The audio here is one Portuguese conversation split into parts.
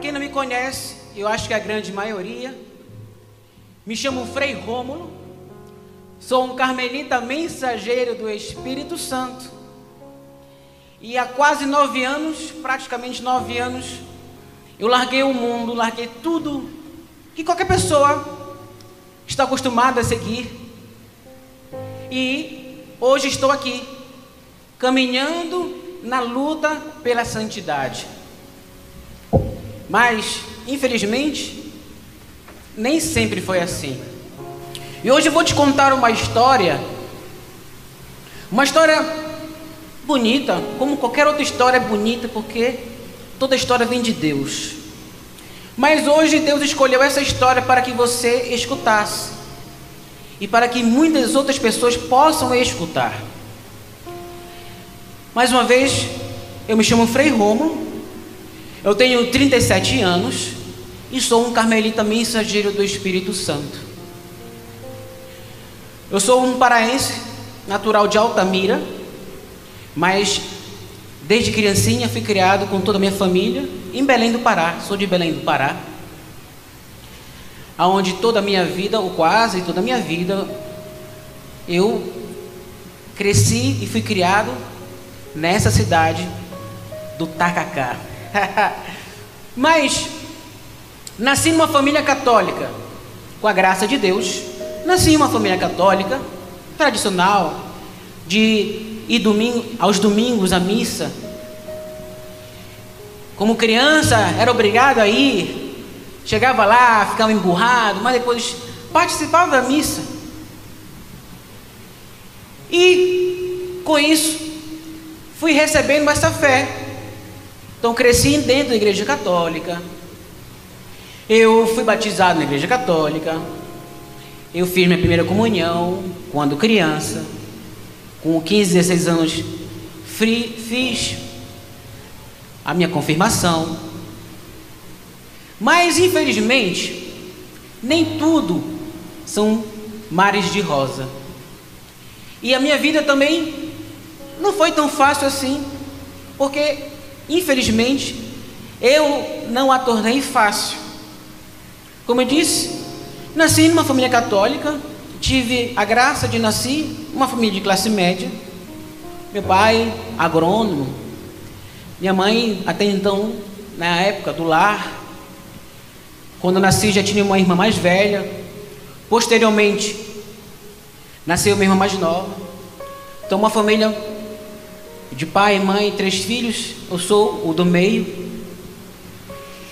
quem não me conhece, eu acho que a grande maioria, me chamo Frei Rômulo, sou um carmelita mensageiro do Espírito Santo, e há quase 9 anos, praticamente 9 anos, eu larguei o mundo, larguei tudo que qualquer pessoa está acostumada a seguir, e hoje estou aqui, caminhando na luta pela santidade. Mas, infelizmente, nem sempre foi assim. E hoje eu vou te contar uma história bonita, como qualquer outra história é bonita, porque toda história vem de Deus. Mas hoje Deus escolheu essa história para que você escutasse, e para que muitas outras pessoas possam escutar. Mais uma vez, eu me chamo Frei Rômulo, eu tenho 37 anos e sou um carmelita mensageiro do Espírito Santo. Eu sou um paraense, natural de Altamira, mas desde criancinha fui criado com toda a minha família em Belém do Pará. Sou de Belém do Pará, aonde toda a minha vida, ou quase toda a minha vida, eu cresci e fui criado nessa cidade do Tacacá. Mas nasci numa família católica, com a graça de Deus. Nasci em uma família católica tradicional, de ir aos domingos à missa. Como criança era obrigado a ir, chegava lá, ficava emburrado, mas depois participava da missa. E com isso fui recebendo essa fé. Então cresci dentro da igreja católica, eu fui batizado na igreja católica, eu fiz minha primeira comunhão quando criança, com 15, 16 anos fiz a minha confirmação. Mas infelizmente, nem tudo são mares de rosa, e a minha vida também não foi tão fácil assim, porque infelizmente, eu não a tornei fácil. Como eu disse, nasci numa família católica, tive a graça de nascer numa família de classe média. Meu pai, agrônomo, minha mãe, até então, na época do lar, quando eu nasci já tinha uma irmã mais velha. Posteriormente, nasceu minha irmã mais nova. Então uma família de pai, mãe, 3 filhos, eu sou o do meio.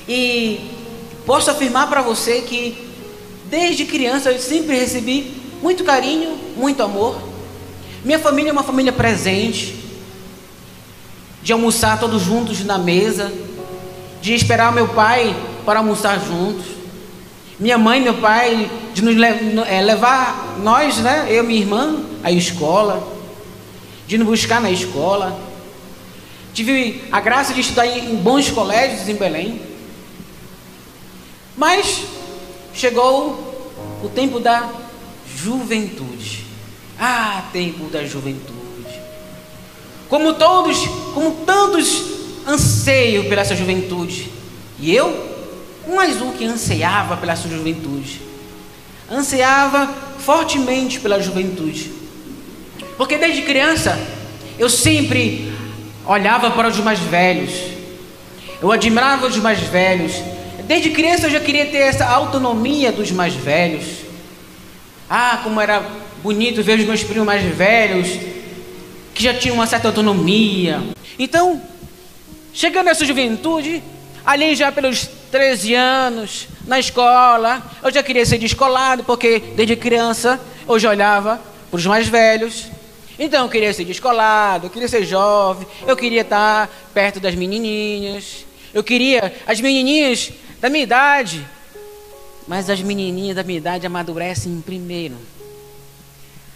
E posso afirmar para você que desde criança eu sempre recebi muito carinho, muito amor. Minha família é uma família presente, de almoçar todos juntos na mesa, de esperar meu pai para almoçar juntos. Minha mãe e meu pai de nos levar nós, né, eu e minha irmã, à escola, de nos buscar na escola. Tive a graça de estudar em bons colégios em Belém. Mas chegou o tempo da juventude. Tempo da juventude. Como tantos anseio pela essa juventude. E eu, mais um que ansiava pela sua juventude. Ansiava fortemente pela juventude. Porque desde criança eu sempre olhava para os mais velhos, eu admirava os mais velhos. Desde criança eu já queria ter essa autonomia dos mais velhos. Como era bonito ver os meus primos mais velhos, que já tinham uma certa autonomia. Então, chegando nessa juventude, ali já pelos 13 anos, na escola, eu já queria ser descolado, porque desde criança eu já olhava para os mais velhos. Então eu queria ser descolado, eu queria ser jovem, eu queria estar perto das menininhas, eu queria as menininhas da minha idade. Mas as menininhas da minha idade amadurecem primeiro.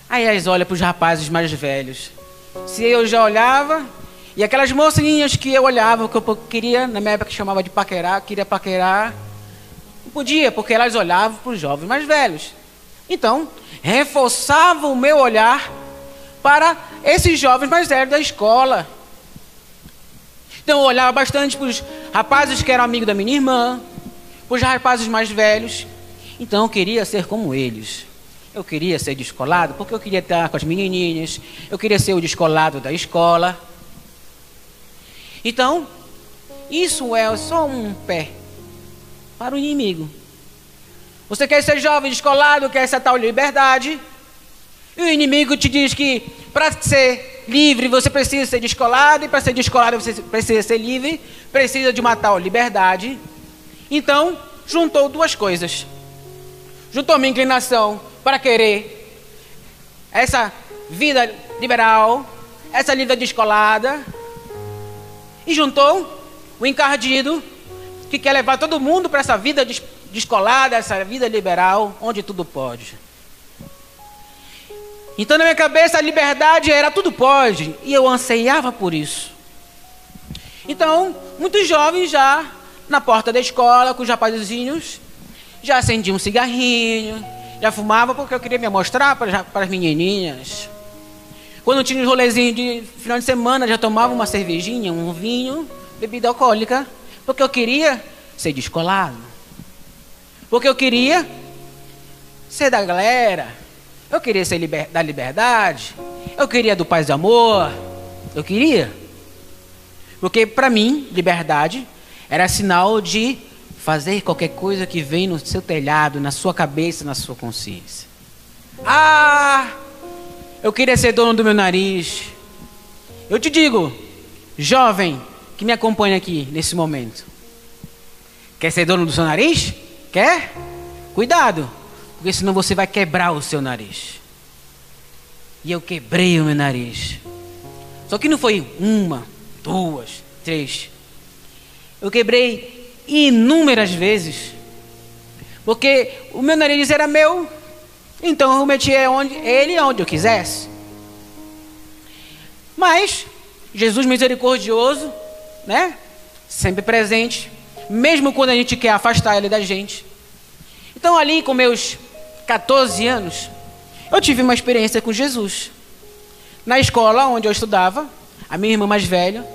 Aí elas olham para os rapazes mais velhos. Se eu já olhava, e aquelas mocinhas que eu olhava, que eu queria, na minha época que chamava de paquerar, queria paquerar, não podia, porque elas olhavam para os jovens mais velhos. Então, reforçava o meu olhar para esses jovens mais velhos da escola. Então eu olhava bastante para os rapazes que eram amigos da minha irmã, para os rapazes mais velhos. Então eu queria ser como eles. Eu queria ser descolado, porque eu queria estar com as menininhas. Eu queria ser o descolado da escola. Então, isso é só um pé para o inimigo. Você quer ser jovem, descolado, quer essa tal liberdade. E o inimigo te diz que para ser livre você precisa ser descolado. E para ser descolado você precisa ser livre. Precisa de uma tal liberdade. Então, juntou duas coisas. Juntou minha inclinação para querer essa vida liberal, essa vida descolada. E juntou o encardido que quer levar todo mundo para essa vida descolada, essa vida liberal, onde tudo pode. Então na minha cabeça a liberdade era tudo pode, e eu anseiava por isso. Então, muitos jovens já na porta da escola, com os rapazinhos, já acendiam um cigarrinho, já fumava porque eu queria me mostrar para as menininhas. Quando tinha uns rolezinhos de final de semana, já tomava uma cervejinha, um vinho, bebida alcoólica, porque eu queria ser descolado. Porque eu queria ser da galera. Eu queria ser da liberdade. Eu queria do paz e amor. Eu queria. Porque para mim, liberdade era sinal de fazer qualquer coisa que vem no seu telhado, na sua cabeça, na sua consciência. Eu queria ser dono do meu nariz. Eu te digo, jovem que me acompanha aqui nesse momento, quer ser dono do seu nariz? Quer? Cuidado, porque senão você vai quebrar o seu nariz. E eu quebrei o meu nariz. Só que não foi uma, duas, três. Eu quebrei inúmeras vezes. Porque o meu nariz era meu. Então eu metia ele onde eu quisesse. Mas Jesus misericordioso, né? Sempre presente, mesmo quando a gente quer afastar ele da gente. Então ali com meus 14 anos, eu tive uma experiência com Jesus. Na escola onde eu estudava, a minha irmã mais velha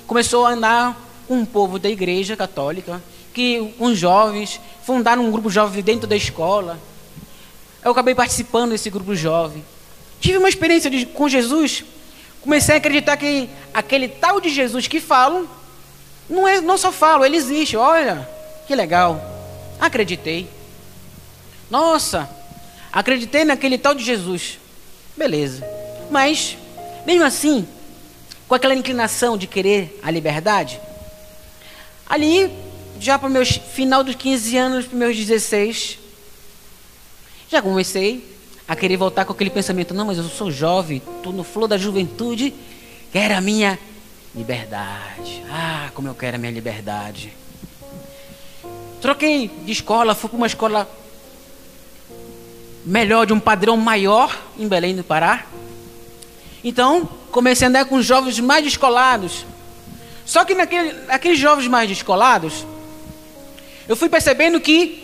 começou a andar com um povo da igreja católica, que uns jovens fundaram um grupo jovem dentro da escola. Eu acabei participando desse grupo jovem. Tive uma experiência com Jesus. Comecei a acreditar que aquele tal de Jesus que falam, não só falo, ele existe. Olha, que legal. Acreditei. Nossa, acreditei naquele tal de Jesus. Beleza. Mas, mesmo assim, com aquela inclinação de querer a liberdade, ali, já para o meu final dos 15 anos, para os meus 16, já comecei a querer voltar com aquele pensamento. Não, mas eu sou jovem, estou no flor da juventude, quero a minha liberdade. Como eu quero a minha liberdade. Troquei de escola, fui para uma escola melhor, de um padrão maior, em Belém do Pará. Então, comecei a andar com os jovens mais descolados. Só que naqueles jovens mais descolados, eu fui percebendo que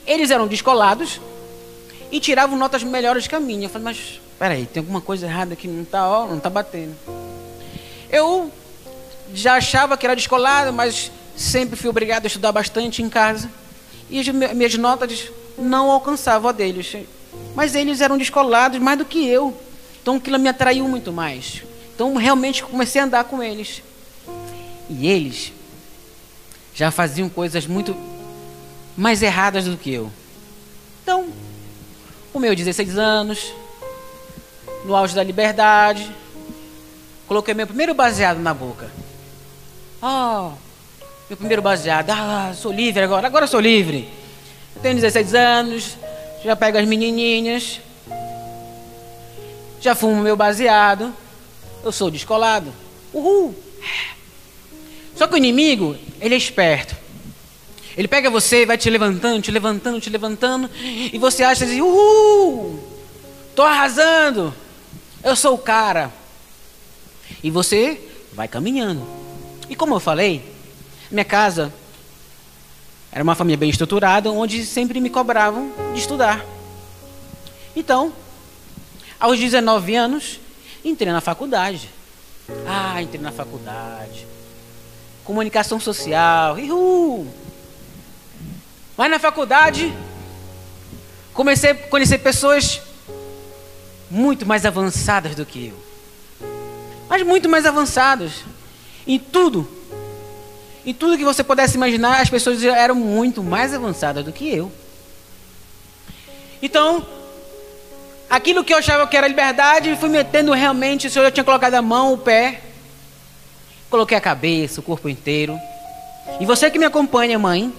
eles eram descolados e tiravam notas melhores que a minha. Eu falei, mas peraí, tem alguma coisa errada aqui, não tá batendo. Eu já achava que era descolado, mas sempre fui obrigado a estudar bastante em casa. E as minhas notas não alcançavam a deles. Mas eles eram descolados mais do que eu. Então aquilo me atraiu muito mais. Então realmente comecei a andar com eles. E eles já faziam coisas muito mais erradas do que eu. Então, com meus 16 anos, no auge da liberdade, coloquei meu primeiro baseado na boca. Meu primeiro baseado. Sou livre agora sou livre. Eu tenho 16 anos, já pego as menininhas, já fumo meu baseado, eu sou descolado. Uhul! Só que o inimigo, ele é esperto. Ele pega você, vai te levantando, e você acha assim, uhul! Tô arrasando! Eu sou o cara. E você vai caminhando. E como eu falei, minha casa era uma família bem estruturada, onde sempre me cobravam de estudar. Então, aos 19 anos, entrei na faculdade. Entrei na faculdade. comunicação social. Mas na faculdade, comecei a conhecer pessoas muito mais avançadas do que eu. Mas muito mais avançadas. Em tudo que você pudesse imaginar, as pessoas eram muito mais avançadas do que eu. Então, aquilo que eu achava que era liberdade, fui metendo realmente. O Senhor já tinha colocado a mão, o pé, coloquei a cabeça, o corpo inteiro. E você que me acompanha, mãe,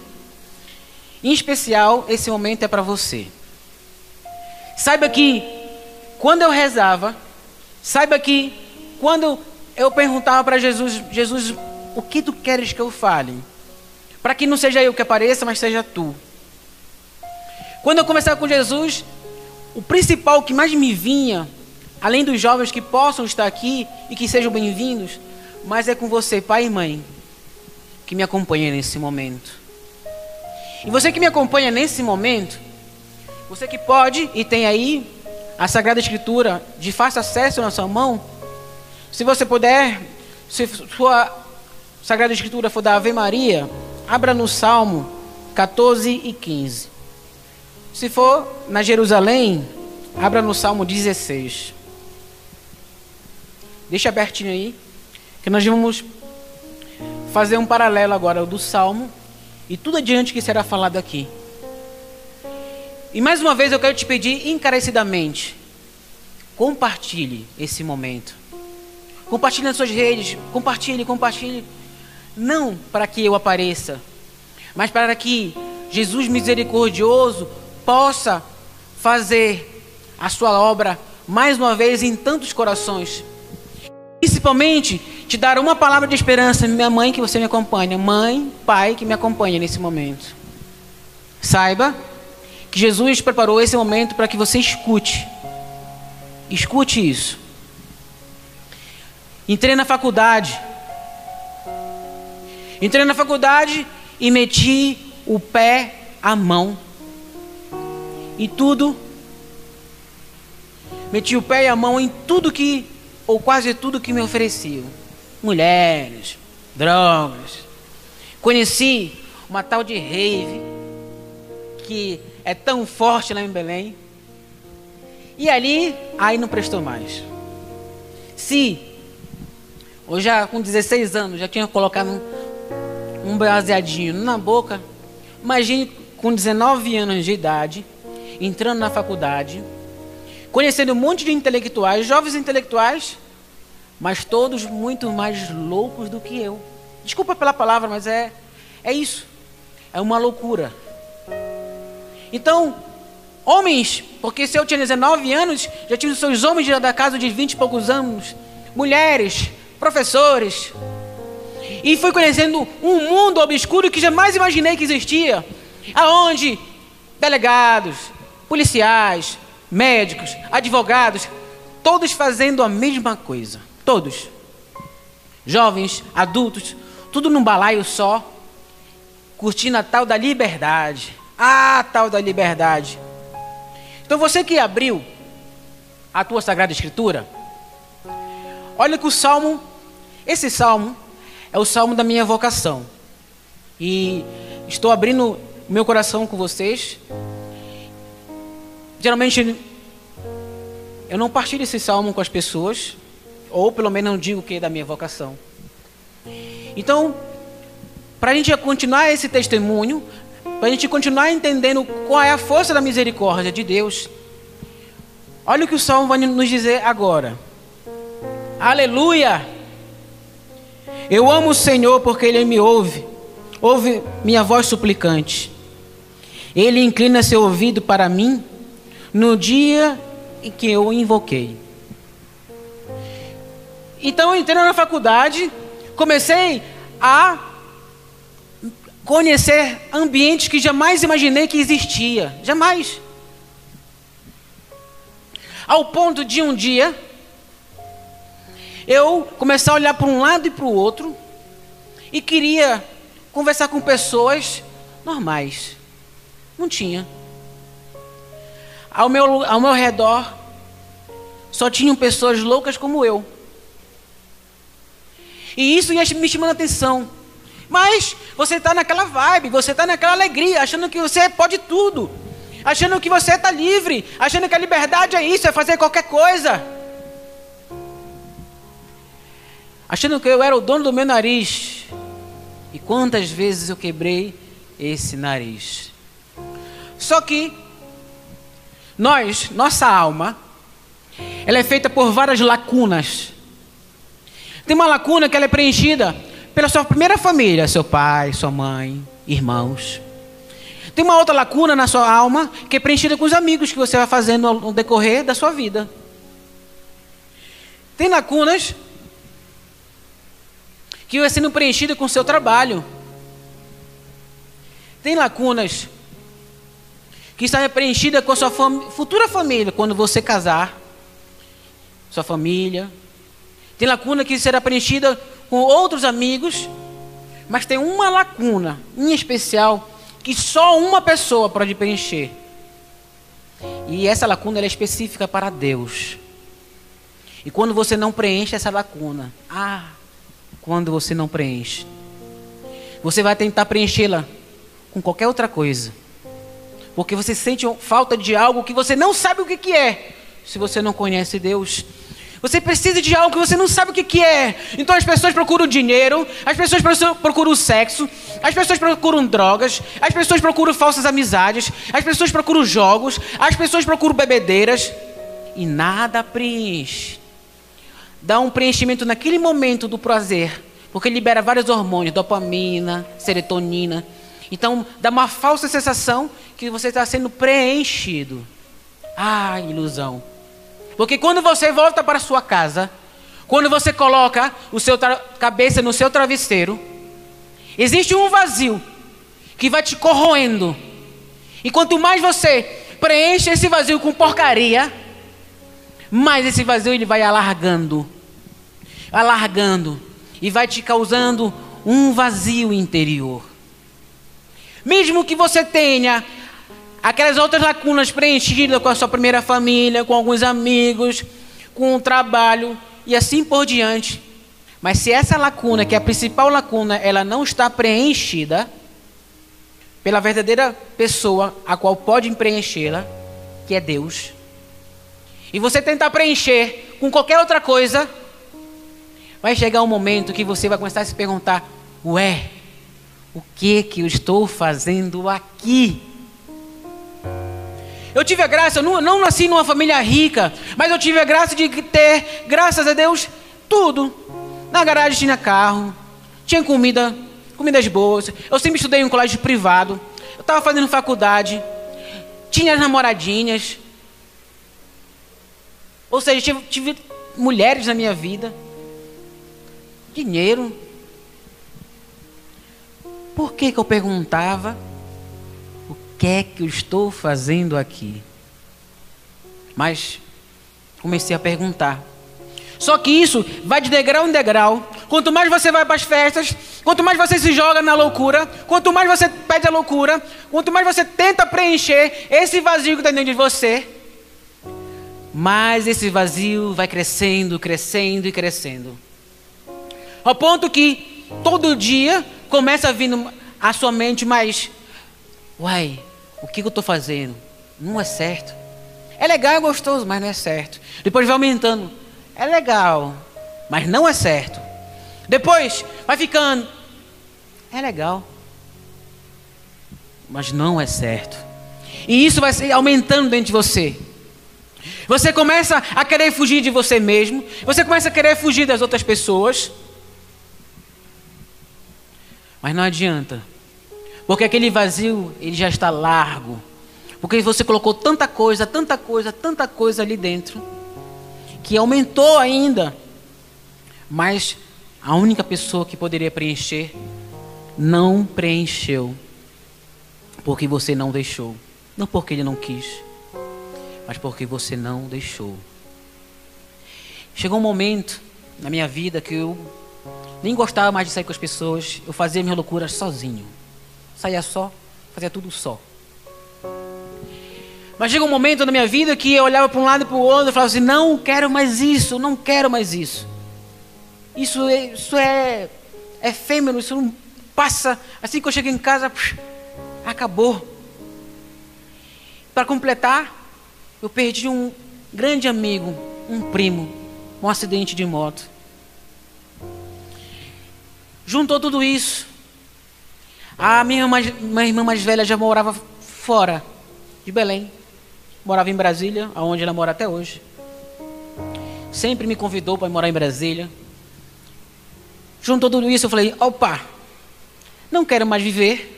em especial, esse momento é para você. Saiba que quando eu rezava, saiba que quando eu perguntava para Jesus, Jesus, o que tu queres que eu fale? Para que não seja eu que apareça, mas seja tu. Quando eu conversava com Jesus, o principal que mais me vinha, além dos jovens que possam estar aqui e que sejam bem-vindos, mas é com você, pai e mãe, que me acompanha nesse momento. E você que me acompanha nesse momento, você que pode e tem aí a Sagrada Escritura de fácil acesso na sua mão, se você puder, se sua Sagrada Escritura for da Ave Maria, abra no Salmo 14 e 15. Se for na Jerusalém, abra no Salmo 16. Deixa abertinho aí, que nós vamos fazer um paralelo agora do Salmo e tudo adiante que será falado aqui. E mais uma vez eu quero te pedir encarecidamente, compartilhe esse momento. Compartilhe nas suas redes, compartilhe. Não para que eu apareça, mas para que Jesus misericordioso possa fazer a sua obra mais uma vez em tantos corações. Principalmente te dar uma palavra de esperança, minha mãe que você me acompanha, mãe, pai que me acompanha nesse momento. Saiba que Jesus preparou esse momento para que você escute. Escute isso. Entrei na faculdade e meti o pé, a mão e tudo. Meti o pé e a mão em tudo que, ou quase tudo que me ofereciam. Mulheres, drogas. Conheci uma tal de rave, que é tão forte lá em Belém. E ali, aí não prestou mais. Se eu já com 16 anos já tinha colocado um baseadinho na boca, imagine com 19 anos de idade, entrando na faculdade, conhecendo um monte de intelectuais, jovens intelectuais, mas todos muito mais loucos do que eu. Desculpa pela palavra, mas é isso. É uma loucura. Então, homens, porque se eu tinha 19 anos, já tinha os seus homens da casa de 20 e poucos anos, mulheres, professores, e fui conhecendo um mundo obscuro que jamais imaginei que existia, aonde delegados, policiais, médicos, advogados, todos fazendo a mesma coisa, todos, jovens, adultos, tudo num balaio só, curtindo a tal da liberdade, tal da liberdade. Então você que abriu a tua Sagrada Escritura, olha que esse salmo é o salmo da minha vocação. E estou abrindo o meu coração com vocês. Geralmente eu não partilho esse salmo com as pessoas, ou pelo menos não digo que é da minha vocação. Então, para a gente continuar esse testemunho, para a gente continuar entendendo qual é a força da misericórdia de Deus, olha o que o salmo vai nos dizer agora. Aleluia! Eu amo o Senhor porque Ele me ouve minha voz suplicante. Ele inclina seu ouvido para mim no dia em que eu o invoquei. Então, entrando na faculdade, comecei a conhecer ambientes que jamais imaginei que existia. Jamais. Ao ponto de um dia eu começar a olhar para um lado e para o outro e queria conversar com pessoas normais. Não tinha. Ao meu redor só tinham pessoas loucas como eu. E isso ia me chamando a atenção. Mas você está naquela vibe, você está naquela alegria, achando que você pode tudo. Achando que você está livre, achando que a liberdade é isso, é fazer qualquer coisa. Achando que eu era o dono do meu nariz. E quantas vezes eu quebrei esse nariz. Só que nossa alma, ela é feita por várias lacunas. Tem uma lacuna que ela é preenchida pela sua primeira família, seu pai, sua mãe, irmãos. Tem uma outra lacuna na sua alma que é preenchida com os amigos que você vai fazendo no decorrer da sua vida. Tem lacunas que vai sendo preenchida com o seu trabalho. Tem lacunas que está preenchida com a sua futura família, quando você casar, sua família. Tem lacuna que será preenchida com outros amigos, mas tem uma lacuna em especial que só uma pessoa pode preencher. E essa lacuna ela é específica para Deus. E quando você não preenche essa lacuna, quando você não preenche, você vai tentar preenchê-la com qualquer outra coisa. Porque você sente falta de algo que você não sabe o que é. Se você não conhece Deus, você precisa de algo que você não sabe o que é. Então as pessoas procuram dinheiro, as pessoas procuram sexo, as pessoas procuram drogas, as pessoas procuram falsas amizades, as pessoas procuram jogos, as pessoas procuram bebedeiras e nada preenche. Dá um preenchimento naquele momento do prazer, porque libera vários hormônios, dopamina, serotonina. Então dá uma falsa sensação que você está sendo preenchido. Ilusão. Porque quando você volta para a sua casa, quando você coloca o seu cabeça no seu travesseiro, existe um vazio que vai te corroendo. E quanto mais você preenche esse vazio com porcaria, mais esse vazio ele vai alargando, e vai te causando um vazio interior. Mesmo que você tenha aquelas outras lacunas preenchidas com a sua primeira família, com alguns amigos, com o trabalho e assim por diante. Mas se essa lacuna, que é a principal lacuna, ela não está preenchida pela verdadeira pessoa a qual pode preenchê-la, que é Deus, e você tentar preencher com qualquer outra coisa, vai chegar um momento que você vai começar a se perguntar: o que eu estou fazendo aqui? Eu tive a graça, eu não nasci numa família rica, mas eu tive a graça de ter, graças a Deus, tudo. Na garagem tinha carro, tinha comidas boas. Eu sempre estudei em um colégio privado. Eu estava fazendo faculdade, tinha as namoradinhas. Ou seja, tive mulheres na minha vida, dinheiro. Por que eu perguntava? O que é que eu estou fazendo aqui? Mas comecei a perguntar. Só que isso vai de degrau em degrau. Quanto mais você vai para as festas, quanto mais você se joga na loucura, quanto mais você pede a loucura, quanto mais você tenta preencher esse vazio que está dentro de você, mais esse vazio vai crescendo, crescendo e crescendo. Ao ponto que todo dia começa a vir à sua mente mais: o que eu estou fazendo? Não é certo. É legal, é gostoso, mas não é certo. Depois vai aumentando. É legal, mas não é certo. Depois vai ficando. É legal, mas não é certo. E isso vai se aumentando dentro de você. Você começa a querer fugir de você mesmo. Você começa a querer fugir das outras pessoas. Mas não adianta. Porque aquele vazio, ele já está largo. Porque você colocou tanta coisa ali dentro, que aumentou ainda. Mas a única pessoa que poderia preencher, não preencheu. Porque você não deixou. Não porque ele não quis, mas porque você não deixou. Chegou um momento na minha vida que eu nem gostava mais de sair com as pessoas. Eu fazia minhas loucuras sozinho. Saía só, fazia tudo só. Mas chegou um momento na minha vida que eu olhava para um lado e para o outro e falava assim: não quero mais isso, não quero mais isso. Isso é efêmero, isso passa, assim que eu cheguei em casa, acabou. Para completar, eu perdi um grande amigo, um primo, um acidente de moto. Juntou tudo isso. A minha irmã mais velha já morava fora de Belém. Morava em Brasília, onde ela mora até hoje. Sempre me convidou para morar em Brasília. Juntou tudo isso, eu falei, opa, não quero mais viver.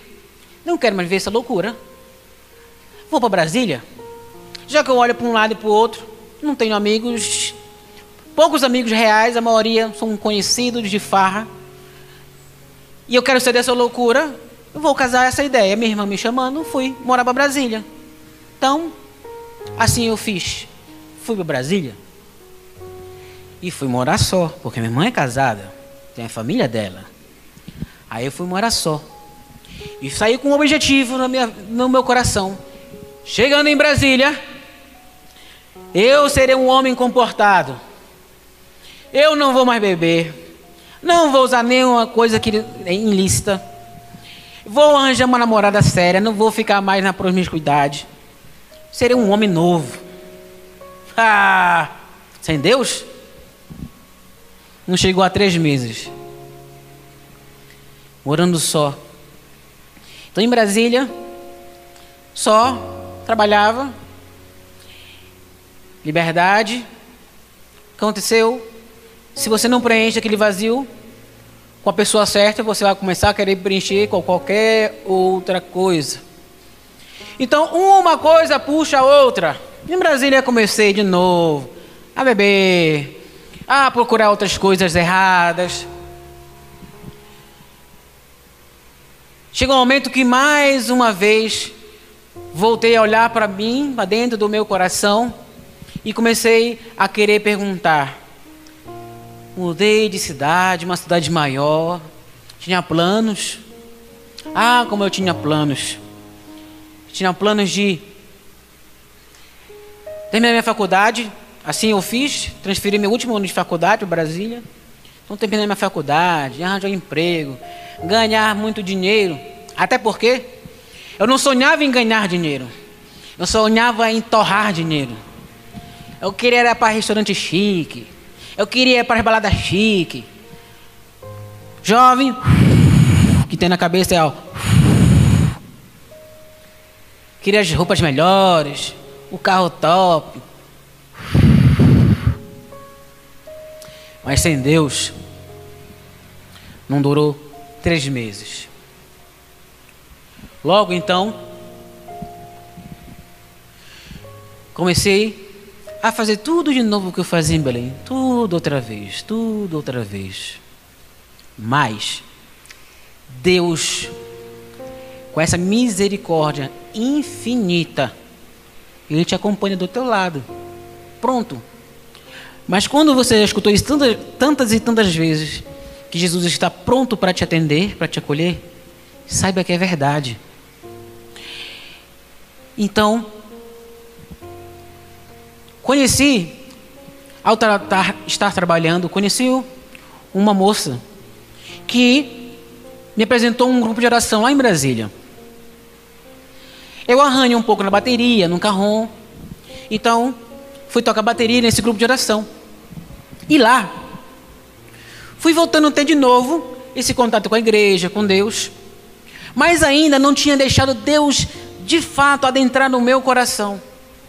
Não quero mais viver essa loucura. Vou para Brasília. Já que eu olho para um lado e para o outro, não tenho amigos. Poucos amigos reais, a maioria são conhecidos de farra. E eu quero sair dessa loucura, eu vou casar essa ideia. Minha irmã me chamando, fui morar para Brasília. Então, assim eu fiz. Fui para Brasília. E fui morar só, porque minha irmã é casada. Tem a família dela. Aí eu fui morar só. E saí com um objetivo no meu coração. Chegando em Brasília, eu serei um homem comportado. Eu não vou mais beber. Não vou usar nenhuma coisa ilícita. Vou arranjar uma namorada séria. Não vou ficar mais na promiscuidade. Serei um homem novo. Sem Deus? Não chegou a 3 meses. Morando só. Então em Brasília, só trabalhava. Liberdade. Aconteceu. Se você não preenche aquele vazio com a pessoa certa, você vai começar a querer preencher com qualquer outra coisa. Então, uma coisa puxa a outra. Em Brasília, comecei de novo a beber, a procurar outras coisas erradas. Chegou um momento que, mais uma vez, voltei a olhar para mim, para dentro do meu coração, e comecei a querer perguntar. Mudei de cidade, uma cidade maior. Tinha planos. Como eu tinha planos. Tinha planos de terminar minha faculdade. Assim eu fiz. Transferi meu último ano de faculdade para Brasília. Então terminei minha faculdade, arranjar um emprego, ganhar muito dinheiro. Até porque eu não sonhava em ganhar dinheiro. Eu sonhava em torrar dinheiro. Eu queria ir para restaurante chique. Eu queria ir para as baladas chique. Jovem, que tem na cabeça é queria as roupas melhores, o carro top. Mas sem Deus, não durou 3 meses. Logo então, comecei a fazer tudo de novo que eu fazia em Belém. Tudo outra vez, tudo outra vez. Mas Deus, com essa misericórdia infinita, Ele te acompanha do teu lado. Pronto. Mas quando você já escutou isso tantas e tantas vezes, que Jesus está pronto para te atender, para te acolher, saiba que é verdade. Então, ao estar trabalhando, conheci uma moça que me apresentou um grupo de oração lá em Brasília. Eu arranho um pouco na bateria, no carrom. Então, fui tocar bateria nesse grupo de oração. E lá, fui voltando a ter de novo esse contato com a igreja, com Deus. Mas ainda não tinha deixado Deus, de fato, adentrar no meu coração.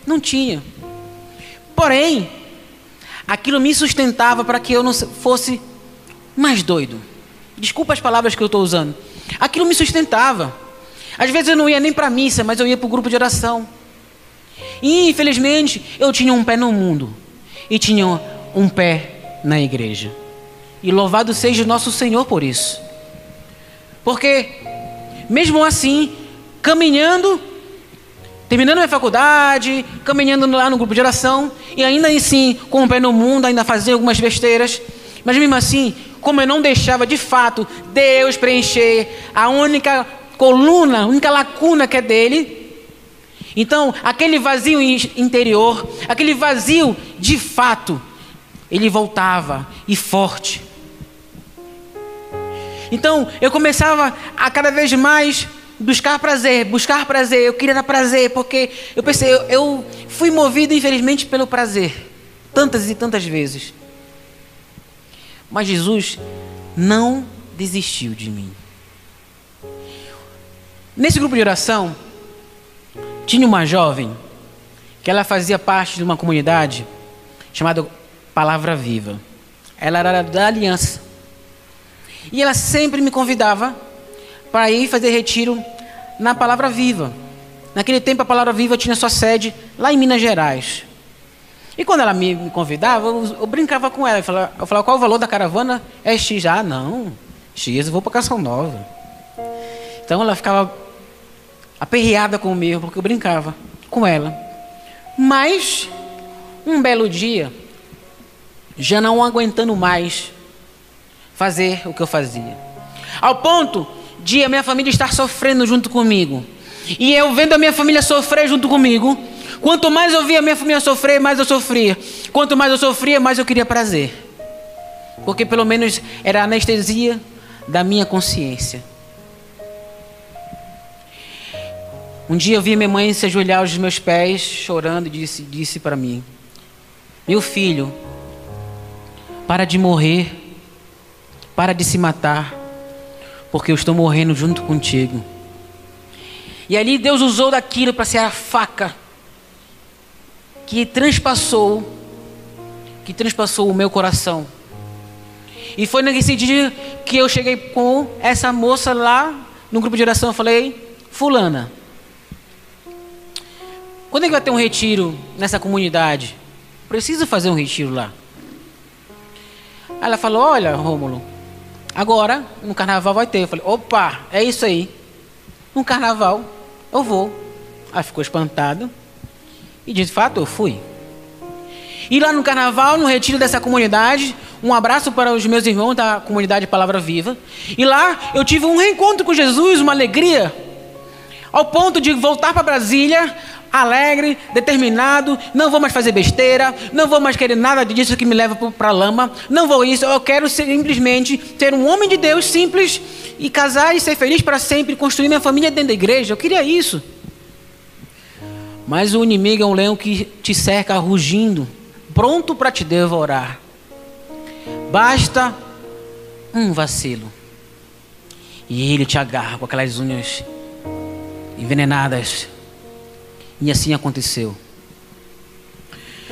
Não tinha. Porém, aquilo me sustentava para que eu não fosse mais doido. Desculpa as palavras que eu estou usando. Aquilo me sustentava. Às vezes eu não ia nem para a missa, mas eu ia para o grupo de oração. E infelizmente eu tinha um pé no mundo e tinha um pé na igreja. E louvado seja o nosso Senhor por isso. Porque mesmo assim, caminhando, terminando minha faculdade, caminhando lá no grupo de oração, e ainda assim, com o pé no mundo, ainda fazia algumas besteiras, mas mesmo assim, como eu não deixava de fato Deus preencher a única coluna, a única lacuna que é dele, então aquele vazio interior, aquele vazio de fato, ele voltava e forte. Então eu começava a cada vez mais buscar prazer. Eu queria dar prazer, porque eu pensei, eu fui movido infelizmente pelo prazer, tantas e tantas vezes. Mas Jesus não desistiu de mim. Nesse grupo de oração, tinha uma jovem que ela fazia parte de uma comunidade chamada Palavra Viva. Ela era da Aliança. E ela sempre me convidava para ir fazer retiro na Palavra Viva. Naquele tempo a Palavra Viva tinha sua sede lá em Minas Gerais. E quando ela me convidava, eu brincava com ela. Eu falava, qual o valor da caravana? É X. Ah, não. X, eu vou para Canção Nova. Então ela ficava aperreada comigo, porque eu brincava com ela. Mas, um belo dia, já não aguentando mais fazer o que eu fazia, ao ponto de a minha família estar sofrendo junto comigo, e eu vendo a minha família sofrer junto comigo, quanto mais eu via a minha família sofrer, mais eu sofria. Quanto mais eu sofria, mais eu queria prazer, porque pelo menos era a anestesia da minha consciência. Um dia eu vi minha mãe se ajoelhar aos meus pés, chorando, e disse para mim: meu filho, para de morrer, para de se matar, porque eu estou morrendo junto contigo. E ali Deus usou daquilo para ser a faca que transpassou o meu coração. E foi nesse dia que eu cheguei com essa moça lá no grupo de oração. Eu falei: fulana, quando é que vai ter um retiro nessa comunidade? Preciso fazer um retiro lá. Aí ela falou: olha, Rômulo, agora no carnaval vai ter. Eu falei: opa, é isso aí. No carnaval eu vou. Aí ficou espantado. E de fato eu fui. E lá no carnaval, no retiro dessa comunidade, um abraço para os meus irmãos da comunidade Palavra Viva. E lá eu tive um reencontro com Jesus, uma alegria, ao ponto de voltar para Brasília alegre, determinado. Não vou mais fazer besteira, não vou mais querer nada disso que me leva para a lama. Não vou isso, eu quero simplesmente ser um homem de Deus simples e casar e ser feliz para sempre, construir minha família dentro da igreja. Eu queria isso. Mas o inimigo é um leão que te cerca rugindo, pronto para te devorar. Basta um vacilo e ele te agarra com aquelas unhas envenenadas. E assim aconteceu.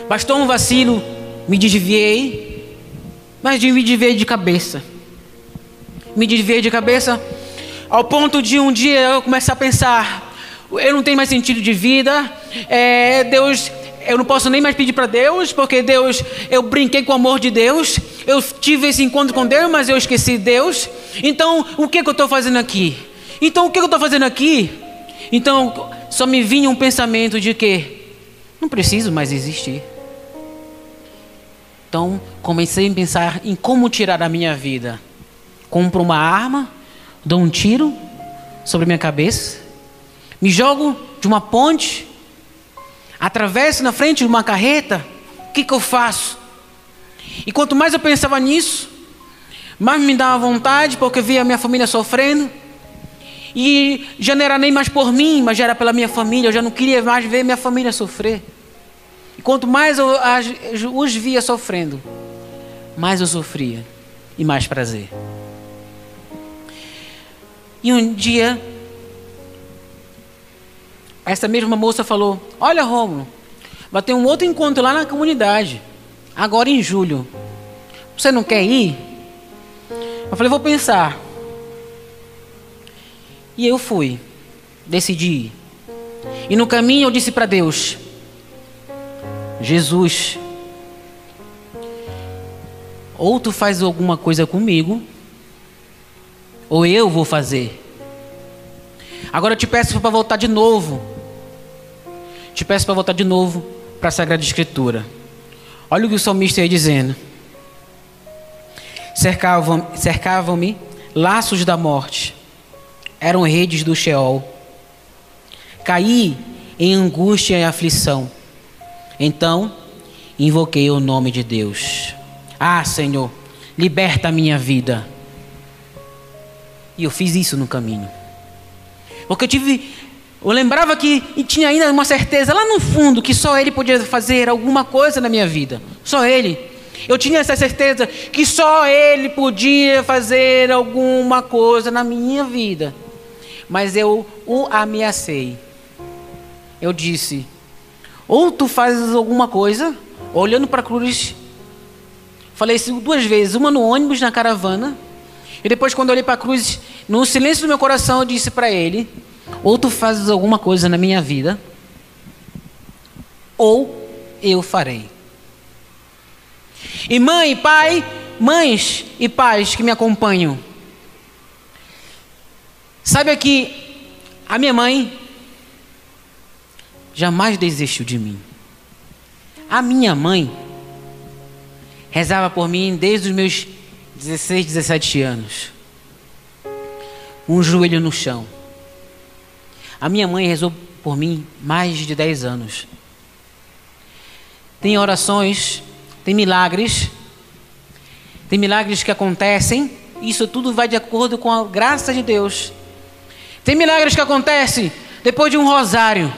Bastou um vacilo, me desviei, mas me desviei de cabeça. Me desviei de cabeça ao ponto de um dia eu começar a pensar: eu não tenho mais sentido de vida, Deus, eu não posso nem mais pedir para Deus, porque Deus, eu brinquei com o amor de Deus, eu tive esse encontro com Deus, mas eu esqueci Deus. Então, o que eu estou fazendo aqui? Então, só me vinha um pensamento de que não preciso mais existir. Então, comecei a pensar em como tirar a minha vida. Compro uma arma, dou um tiro sobre minha cabeça, me jogo de uma ponte, atravesso na frente de uma carreta. O que eu faço? E quanto mais eu pensava nisso, mais me dava vontade, porque via a minha família sofrendo. E já não era nem mais por mim, mas já era pela minha família. Eu já não queria mais ver minha família sofrer. E quanto mais eu os via sofrendo, mais eu sofria e mais prazer. E um dia, essa mesma moça falou: olha, Rômulo, vai ter um outro encontro lá na comunidade, agora em julho. Você não quer ir? Eu falei: vou pensar. E eu fui, decidi ir. E no caminho eu disse para Deus: Jesus, ou tu faz alguma coisa comigo, ou eu vou fazer. Agora eu te peço para voltar de novo. Te peço para voltar de novo para a Sagrada Escritura. Olha o que o salmista ia dizendo: cercavam-me laços da morte, eram redes do Sheol. Caí em angústia e aflição. Então invoquei o nome de Deus. Ah, Senhor, liberta a minha vida. E eu fiz isso no caminho. Porque eu lembrava que e tinha ainda uma certeza lá no fundo que só Ele podia fazer alguma coisa na minha vida. Só Ele. Eu tinha essa certeza que só Ele podia fazer alguma coisa na minha vida. Mas eu o ameacei. Eu disse: ou tu fazes alguma coisa, olhando para a cruz. Falei isso 2 vezes, uma no ônibus, na caravana. E depois, quando eu olhei para a cruz, no silêncio do meu coração, eu disse para Ele: ou tu fazes alguma coisa na minha vida, ou eu farei. E mãe, pai, mães e pais que me acompanham, saiba que a minha mãe jamais desistiu de mim. A minha mãe rezava por mim desde os meus 16, 17 anos. Um joelho no chão. A minha mãe rezou por mim mais de 10 anos. Tem orações, tem milagres que acontecem. Isso tudo vai de acordo com a graça de Deus. Tem milagres que acontecem depois de um rosário.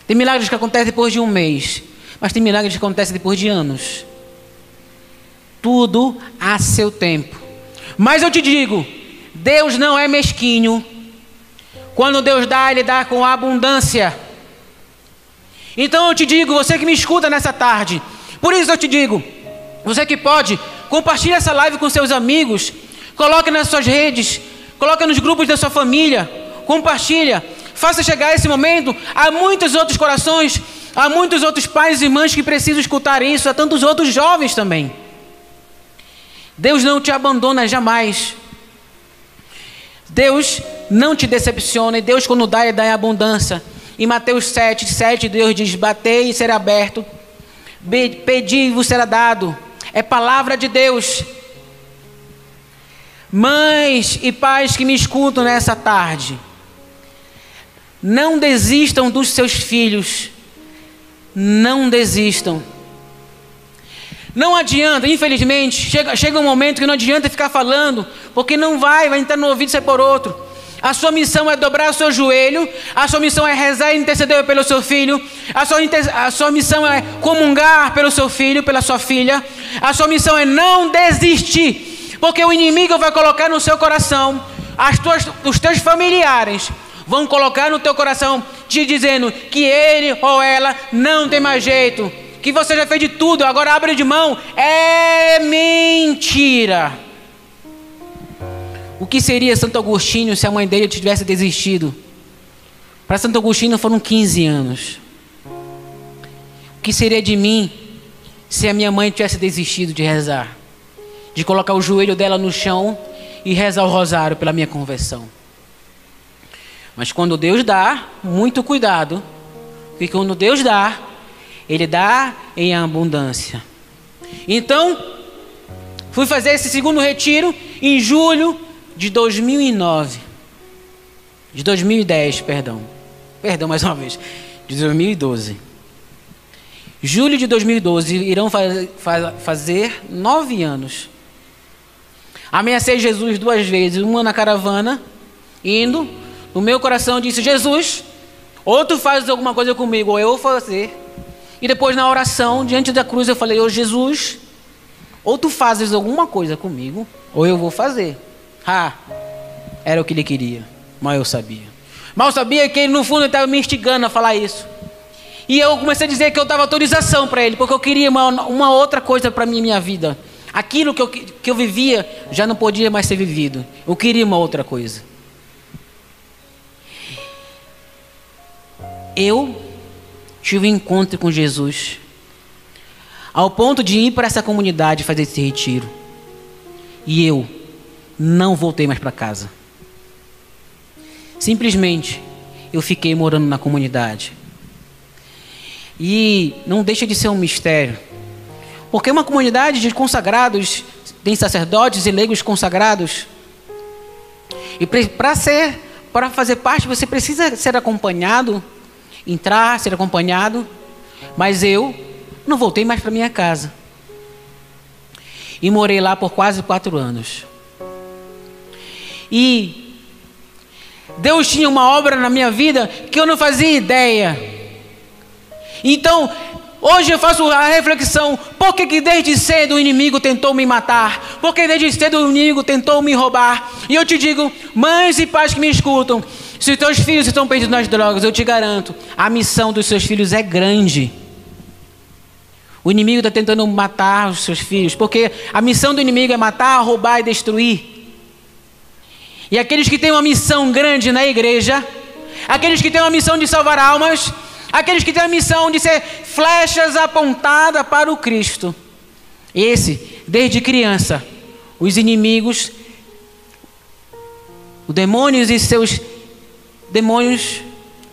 Tem milagres que acontecem depois de um mês. Mas tem milagres que acontecem depois de anos. Tudo a seu tempo. Mas eu te digo, Deus não é mesquinho. Quando Deus dá, Ele dá com abundância. Então eu te digo, você que me escuta nessa tarde, por isso eu te digo, você que pode, compartilhe essa live com seus amigos, coloque nas suas redes, coloque nos grupos da sua família, compartilha, faça chegar esse momento a muitos outros corações, a muitos outros pais e mães que precisam escutar isso, a tantos outros jovens também. Deus não te abandona jamais. Deus não te decepciona. E Deus, quando dá, Ele dá em abundância. Em Mateus 7, Deus diz: batei e será aberto, pedi e vos será dado. É palavra de Deus. Mães e pais que me escutam nessa tarde, não desistam dos seus filhos. Não desistam. Não adianta, infelizmente, chega um momento que não adianta ficar falando, porque não vai entrar no ouvido e sair por outro. A sua missão é dobrar o seu joelho, a sua missão é rezar e interceder pelo seu filho, a sua missão é comungar pelo seu filho, pela sua filha, a sua missão é não desistir, porque o inimigo vai colocar no seu coração, os teus familiares vão colocar no teu coração, te dizendo que ele ou ela não tem mais jeito, que você já fez de tudo, agora abre de mão. É mentira. O que seria Santo Agostinho se a mãe dele tivesse desistido? Para Santo Agostinho foram 15 anos. O que seria de mim se a minha mãe tivesse desistido de rezar? De colocar o joelho dela no chão e rezar o rosário pela minha conversão. Mas quando Deus dá, muito cuidado, porque quando Deus dá, Ele dá em abundância. Então, fui fazer esse segundo retiro em julho de 2009. De 2010, perdão. Perdão mais uma vez. De 2012. Julho de 2012, irão fazer 9 anos. Ameacei Jesus 2 vezes, uma na caravana, indo. No meu coração disse: Jesus, ou tu fazes alguma coisa comigo, ou eu vou fazer. E depois na oração, diante da cruz, eu falei: ô Jesus, ou tu fazes alguma coisa comigo, ou eu vou fazer. Era o que ele queria, mas eu sabia. Mas eu sabia que ele no fundo estava me instigando a falar isso. E eu comecei a dizer que eu dava autorização para ele, porque eu queria uma outra coisa para minha vida. Aquilo que eu vivia já não podia mais ser vivido. Eu queria uma outra coisa. Eu tive um encontro com Jesus, ao ponto de ir para essa comunidade fazer esse retiro. E eu não voltei mais para casa. Simplesmente eu fiquei morando na comunidade. E não deixa de ser um mistério, porque uma comunidade de consagrados tem sacerdotes e leigos consagrados. E para fazer parte, você precisa ser acompanhado, entrar, ser acompanhado. Mas eu não voltei mais para minha casa. E morei lá por quase 4 anos. E Deus tinha uma obra na minha vida que eu não fazia ideia. Então, hoje eu faço a reflexão: por que desde cedo o inimigo tentou me matar? Por que desde cedo o inimigo tentou me roubar? E eu te digo, mães e pais que me escutam, se os teus filhos estão perdidos nas drogas, eu te garanto, a missão dos seus filhos é grande. O inimigo está tentando matar os seus filhos, porque a missão do inimigo é matar, roubar e destruir. E aqueles que têm uma missão grande na igreja, aqueles que têm uma missão de salvar almas, aqueles que têm a missão de ser flechas apontadas para o Cristo, desde criança, os inimigos, os demônios e seus demônios,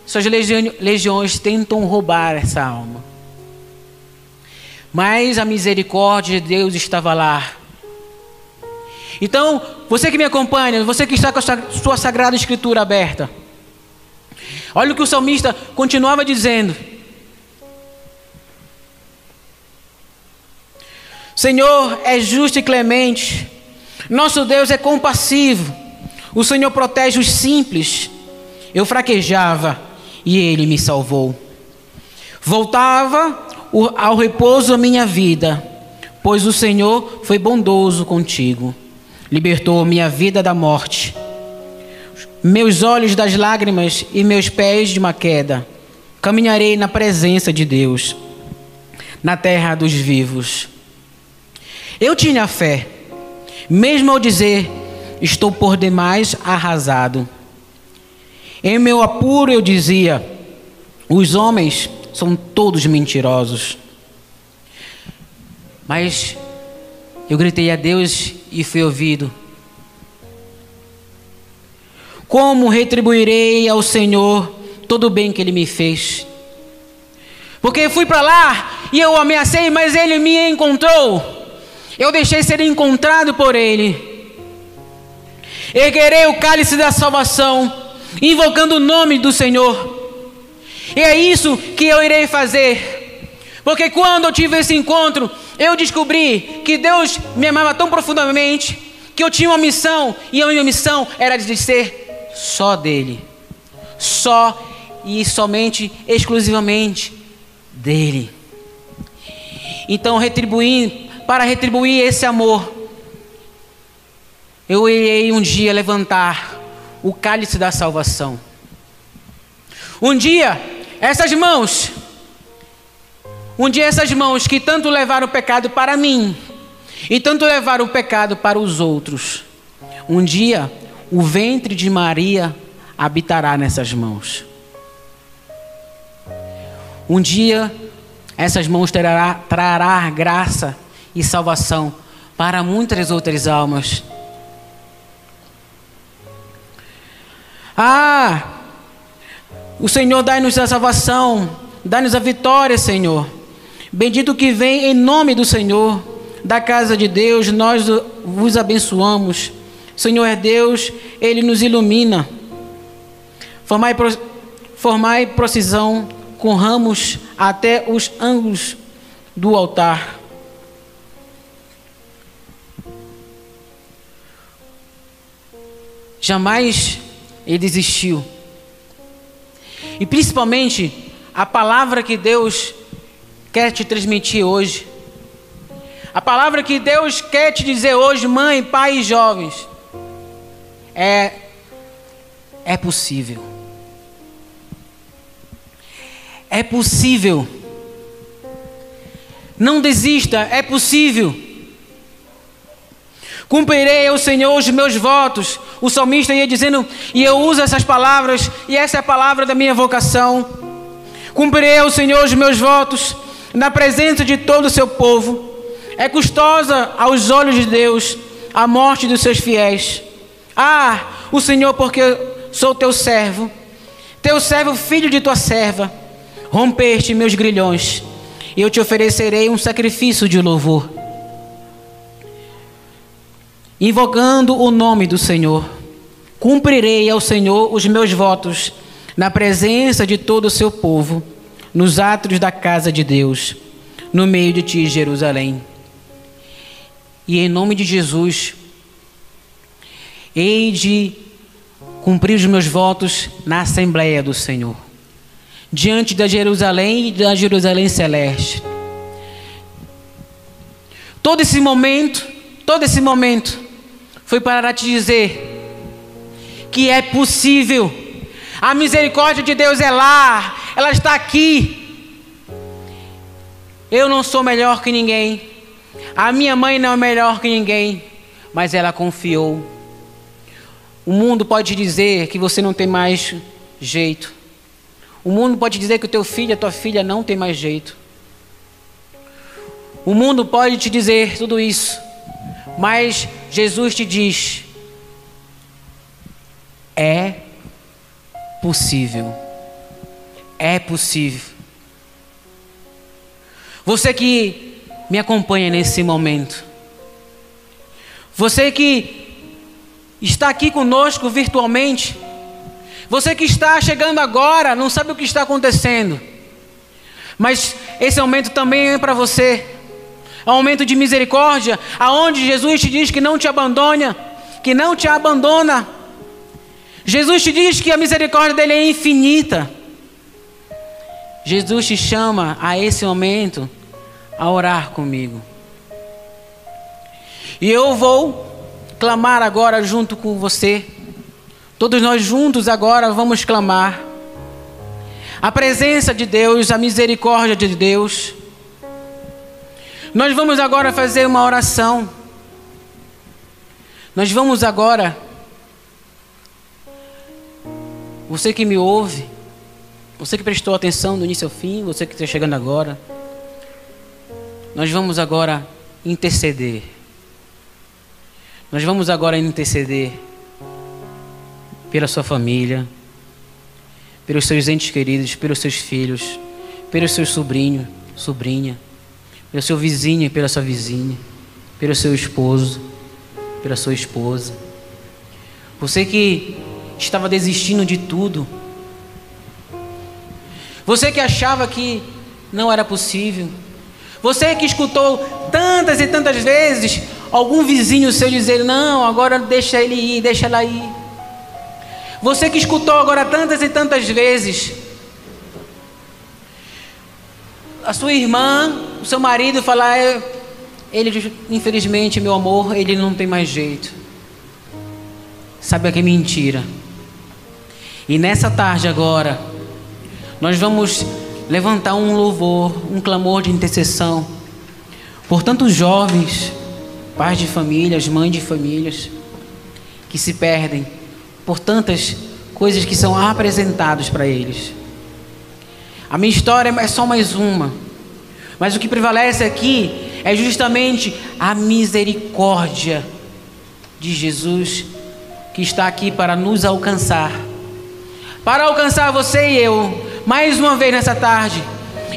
suas legiões tentam roubar essa alma. Mas a misericórdia de Deus estava lá. Então, você que me acompanha, você que está com a sua Sagrada Escritura aberta, olha o que o salmista continuava dizendo: Senhor é justo e clemente, nosso Deus é compassivo, o Senhor protege os simples. Eu fraquejava e Ele me salvou. Voltava ao repouso a minha vida, pois o Senhor foi bondoso contigo. Libertou minha vida da morte, meus olhos das lágrimas e meus pés de uma queda. Caminharei na presença de Deus, na terra dos vivos. Eu tinha fé, mesmo ao dizer, estou por demais arrasado. Em meu apuro eu dizia, os homens são todos mentirosos. Mas eu gritei a Deus e fui ouvido. Como retribuirei ao Senhor todo o bem que Ele me fez? Porque fui para lá e eu ameacei, mas Ele me encontrou. Eu deixei ser encontrado por Ele. Erguerei o cálice da salvação, invocando o nome do Senhor. E é isso que eu irei fazer. Porque quando eu tive esse encontro, eu descobri que Deus me amava tão profundamente, que eu tinha uma missão, e a minha missão era de ser só dele. Só e somente, exclusivamente dele. Então, para retribuir esse amor, eu irei um dia levantar o cálice da salvação. Um dia, essas mãos que tanto levaram o pecado para mim e tanto levaram o pecado para os outros, um dia o ventre de Maria habitará nessas mãos. Um dia essas mãos trará graça e salvação para muitas outras almas. O Senhor dá-nos a salvação, dá-nos a vitória, Senhor. Bendito que vem em nome do Senhor, da casa de Deus, nós vos abençoamos. Senhor é Deus, Ele nos ilumina. Formai procissão com ramos até os ângulos do altar. Jamais Ele desistiu. E principalmente a palavra que Deus quer te transmitir hoje, a palavra que Deus quer te dizer hoje, mãe, pai e jovens, é possível. É possível. Não desista, é possível. Cumprirei ao Senhor os meus votos. O salmista ia dizendo, e eu uso essas palavras, e essa é a palavra da minha vocação. Cumprirei ao Senhor os meus votos, na presença de todo o seu povo. É custosa aos olhos de Deus a morte dos seus fiéis. O Senhor, porque sou teu servo, filho de tua serva. Rompeste meus grilhões, e eu te oferecerei um sacrifício de louvor. Invocando o nome do Senhor, cumprirei ao Senhor os meus votos, na presença de todo o seu povo, nos átrios da casa de Deus, no meio de ti, Jerusalém. E em nome de Jesus, hei de cumprir os meus votos na Assembleia do Senhor, diante da Jerusalém e da Jerusalém Celeste. Todo esse momento foi para te dizer que é possível. A misericórdia de Deus é lá, ela está aqui. Eu não sou melhor que ninguém, a minha mãe não é melhor que ninguém, mas ela confiou. O mundo pode te dizer que você não tem mais jeito. O mundo pode dizer que o teu filho, a tua filha não tem mais jeito. O mundo pode te dizer tudo isso, mas Jesus te diz: é possível. É possível. Você que me acompanha nesse momento, você que está aqui conosco virtualmente, você que está chegando agora, não sabe o que está acontecendo, mas esse momento também é para você. É um momento de misericórdia, aonde Jesus te diz que não te abandona, que não te abandona. Jesus te diz que a misericórdia dele é infinita. Jesus te chama a esse momento a orar comigo. E eu vou clamar agora junto com você. Todos nós juntos agora vamos clamar a presença de Deus, a misericórdia de Deus. Nós vamos agora fazer uma oração. Nós vamos agora, você que me ouve, você que prestou atenção do início ao fim, você que está chegando agora, nós vamos agora interceder. Nós vamos agora interceder pela sua família, pelos seus entes queridos, pelos seus filhos, pelos seus sobrinhos, sobrinha, pelo seu vizinho e pela sua vizinha, pelo seu esposo, pela sua esposa. Você que estava desistindo de tudo, você que achava que não era possível, você que escutou tantas e tantas vezes algum vizinho seu dizer: não, agora deixa ele ir, deixa ela ir. Você que escutou agora tantas e tantas vezes a sua irmã, o seu marido falar: ele, infelizmente, meu amor, ele não tem mais jeito. Sabe que é mentira. E nessa tarde agora, nós vamos levantar um louvor, um clamor de intercessão por tantos jovens, pais de famílias, mães de famílias, que se perdem por tantas coisas que são apresentadas para eles. A minha história é só mais uma, mas o que prevalece aqui é justamente a misericórdia de Jesus, que está aqui para nos alcançar, para alcançar você e eu, mais uma vez nessa tarde.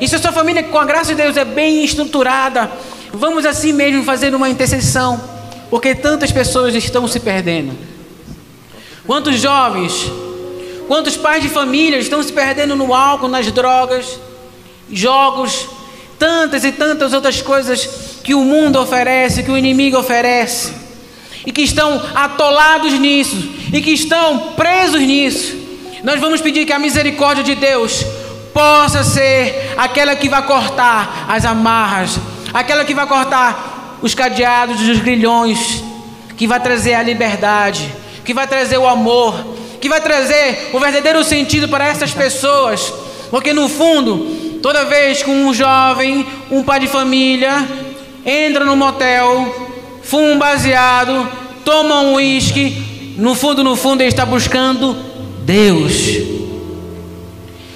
E se a sua família, com a graça de Deus, é bem estruturada, vamos assim mesmo fazer uma intercessão, porque tantas pessoas estão se perdendo. Quantos jovens, quantos pais de família estão se perdendo no álcool, nas drogas, jogos, tantas e tantas outras coisas que o mundo oferece, que o inimigo oferece, e que estão atolados nisso, e que estão presos nisso. Nós vamos pedir que a misericórdia de Deus possa ser aquela que vai cortar as amarras, aquela que vai cortar os cadeados dos grilhões, que vai trazer a liberdade, que vai trazer o amor, que vai trazer o verdadeiro sentido para essas pessoas. Porque no fundo, toda vez que um jovem, um pai de família, entra no motel, fuma um baseado, toma um uísque, no fundo ele está buscando Deus.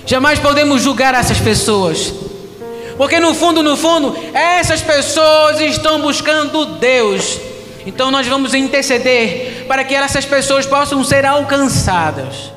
Jamais podemos julgar essas pessoas, porque no fundo, essas pessoas estão buscando Deus. Então nós vamos interceder para que essas pessoas possam ser alcançadas.